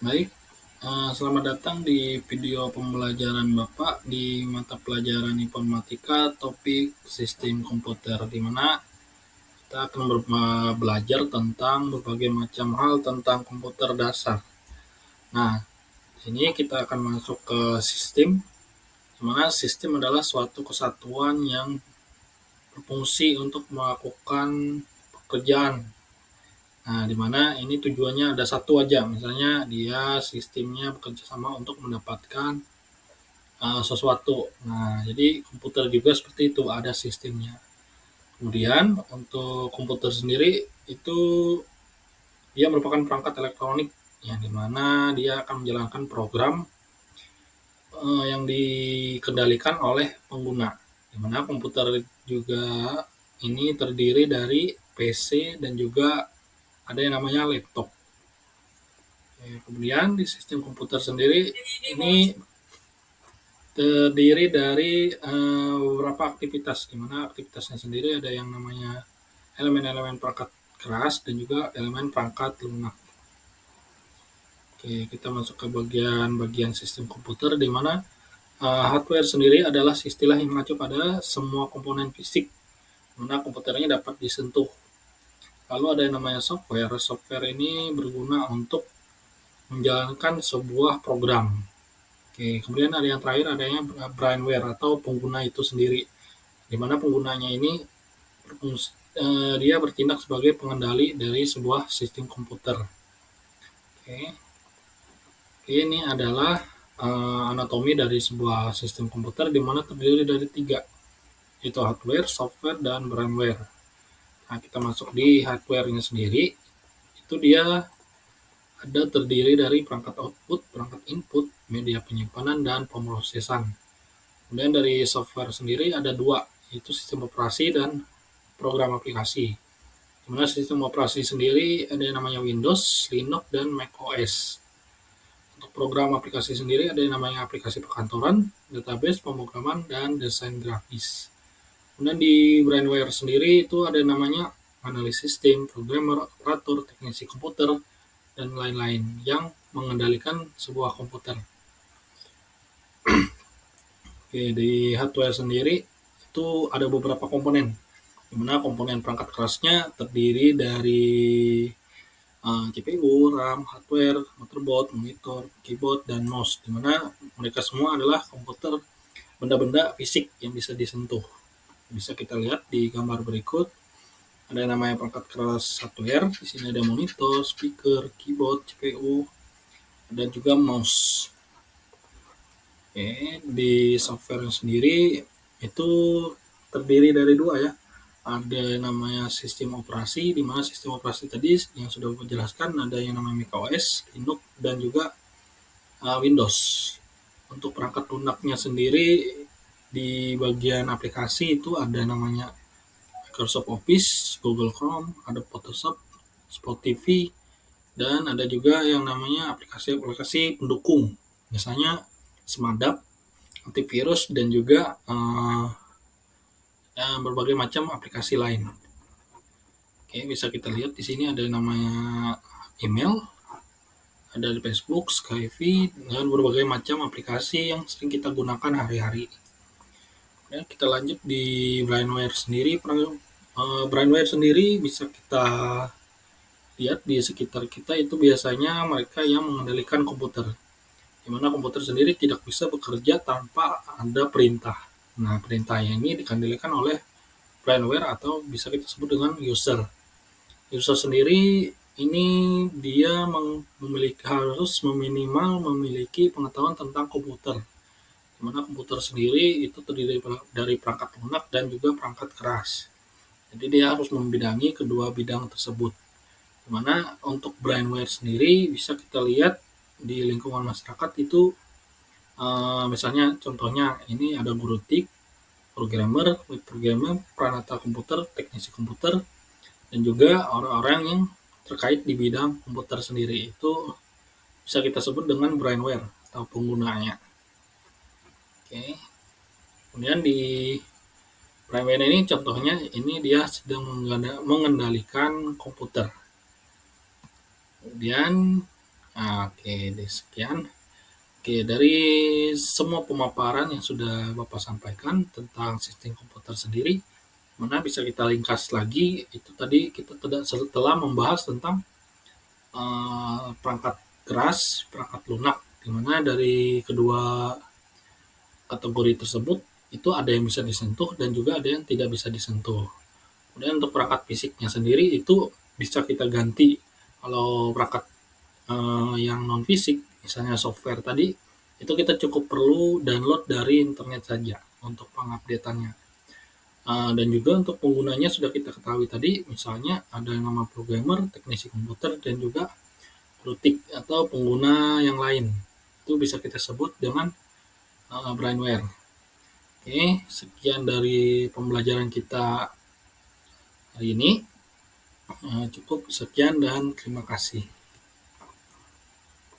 Baik, selamat datang di video pembelajaran Bapak di mata pelajaran informatika topik sistem komputer, di mana kita akan belajar tentang berbagai macam hal tentang komputer dasar. Nah, ini kita akan masuk ke sistem, di mana sistem adalah suatu kesatuan yang berfungsi untuk melakukan pekerjaan. Nah, di mana ini tujuannya ada satu aja, misalnya dia sistemnya bekerja sama untuk mendapatkan sesuatu. Nah, jadi komputer juga seperti itu, ada sistemnya. Kemudian untuk komputer sendiri itu dia merupakan perangkat elektronik yang dimana dia akan menjalankan program yang dikendalikan oleh pengguna. Dimana komputer juga ini terdiri dari PC dan juga ada yang namanya laptop. Kemudian di sistem komputer sendiri ini terdiri dari beberapa aktivitas, di mana aktivitasnya sendiri ada yang namanya elemen-elemen perangkat keras dan juga elemen perangkat lunak. Oke, kita masuk ke bagian sistem komputer, di mana hardware sendiri adalah istilah yang mengacu pada semua komponen fisik, di mana komputernya dapat disentuh. Lalu ada yang namanya software. Software ini berguna untuk menjalankan sebuah program. Oke, kemudian ada yang terakhir, adanya brainware atau pengguna itu sendiri, di mana penggunanya ini dia bertindak sebagai pengendali dari sebuah sistem komputer. Oke, ini adalah anatomi dari sebuah sistem komputer, di mana terdiri dari 3, yaitu hardware, software, dan brainware. Nah, kita masuk di hardware-nya sendiri, itu dia ada terdiri dari perangkat output, perangkat input, media penyimpanan, dan pemrosesan. Kemudian dari software sendiri ada 2, yaitu sistem operasi dan program aplikasi. Dimana sistem operasi sendiri ada yang namanya Windows, Linux, dan macOS. Untuk program aplikasi sendiri ada yang namanya aplikasi perkantoran, database, pemrograman, dan desain grafis. Kemudian di brainware sendiri itu ada yang namanya analis sistem, programmer, operator, teknisi komputer, dan lain-lain yang mengendalikan sebuah komputer. Oke, di hardware sendiri itu ada beberapa komponen, di mana komponen perangkat kerasnya terdiri dari CPU, RAM, hardware, motherboard, monitor, keyboard, dan mouse, di mana mereka semua adalah komputer benda-benda fisik yang bisa disentuh. Bisa kita lihat di gambar berikut, ada yang namanya perangkat keras hardware. Di sini ada monitor, speaker, keyboard, CPU, dan juga mouse. Oke, di software sendiri itu terdiri dari 2 ya. Ada yang namanya sistem operasi, di mana sistem operasi tadi yang sudah saya jelaskan ada yang namanya macOS, Linux, dan juga Windows. Untuk perangkat lunaknya sendiri di bagian aplikasi itu ada namanya Microsoft Office, Google Chrome, ada Photoshop, Spotify, dan ada juga yang namanya aplikasi-aplikasi pendukung, misalnya Smadap, antivirus, dan juga berbagai macam aplikasi lain. Oke, bisa kita lihat di sini ada yang namanya email, ada di Facebook, Skype, dan berbagai macam aplikasi yang sering kita gunakan hari-hari. Ya, kita lanjut di brainware sendiri. Brainware sendiri bisa kita lihat di sekitar kita, itu biasanya mereka yang mengendalikan komputer, di mana komputer sendiri tidak bisa bekerja tanpa ada perintah. Nah, perintahnya ini dikendalikan oleh brainware atau bisa kita sebut dengan user. User sendiri ini dia harus memiliki pengetahuan tentang komputer, di mana komputer sendiri itu terdiri dari perangkat lunak dan juga perangkat keras. Jadi dia harus membidangi kedua bidang tersebut. Di mana untuk brainware sendiri bisa kita lihat di lingkungan masyarakat itu, misalnya contohnya ini ada guru TIK, programmer, web programmer, peranata komputer, teknisi komputer, dan juga orang-orang yang terkait di bidang komputer sendiri, itu bisa kita sebut dengan brainware atau penggunanya. Oke. Kemudian di brainware ini contohnya ini dia sedang mengendalikan komputer. Kemudian Oke, sekian. Oke, dari semua pemaparan yang sudah Bapak sampaikan tentang sistem komputer sendiri, mana bisa kita ringkas lagi, itu tadi kita telah membahas tentang perangkat keras, perangkat lunak, di mana dari kedua kategori tersebut itu ada yang bisa disentuh dan juga ada yang tidak bisa disentuh. Kemudian untuk perangkat fisiknya sendiri itu bisa kita ganti. Kalau perangkat yang non fisik, misalnya software tadi, itu kita cukup perlu download dari internet saja untuk pengupdateannya. Dan juga untuk penggunanya sudah kita ketahui tadi, misalnya ada yang nama programmer, teknisi komputer, dan juga lutik atau pengguna yang lain. Itu bisa kita sebut dengan brainware. Oke, sekian dari pembelajaran kita hari ini. Cukup sekian dan terima kasih.